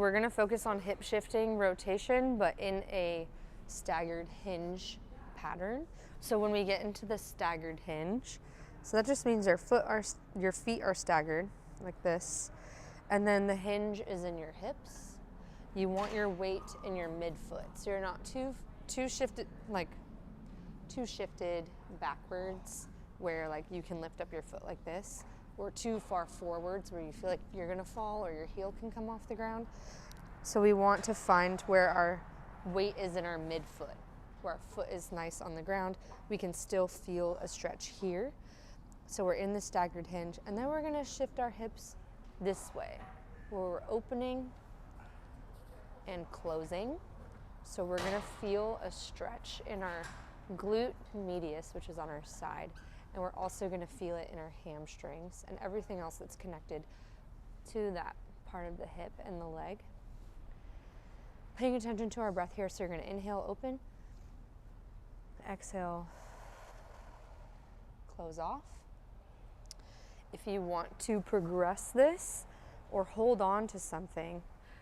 we're gonna focus on hip shifting rotation, but in a staggered hinge pattern. So when we get into the staggered hinge, so that just means your feet are staggered like this, and then the hinge is in your hips. You want your weight in your midfoot, so you're not too shifted backwards, where like you can lift up your foot like this, or too far forwards where you feel like you're gonna fall or your heel can come off the ground. So we want to find where our weight is in our midfoot, where our foot is nice on the ground. We can still feel a stretch here. So we're in the staggered hinge, and then we're gonna shift our hips this way, where we're opening and closing. So we're gonna feel a stretch in our glute medius, which is on our side, and we're also gonna feel it in our hamstrings and everything else that's connected to that part of the hip and the leg. Paying attention to our breath here, so you're gonna inhale, open, exhale, close off. If you want to progress this or hold on to something,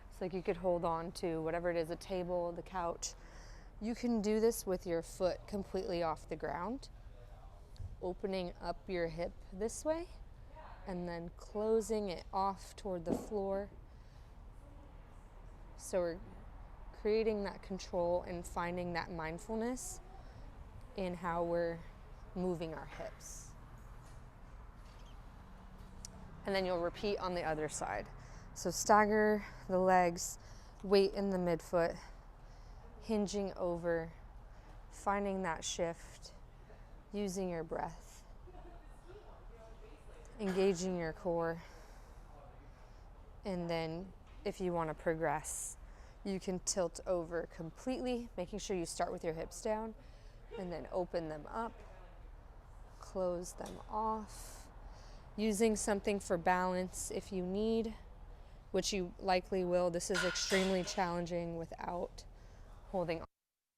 so like you could hold on to whatever it is, a table, the couch, you can do this with your foot completely off the ground, opening up your hip this way and then closing it off toward the floor. So we're creating that control and finding that mindfulness in how we're moving our hips. And then you'll repeat on the other side. So stagger the legs, weight in the midfoot, hinging over, finding that shift, using your breath, engaging your core. And then if you want to progress, you can tilt over completely, making sure you start with your hips down and then open them up, close them off, using something for balance if you need, which you likely will. This is extremely challenging without holding on.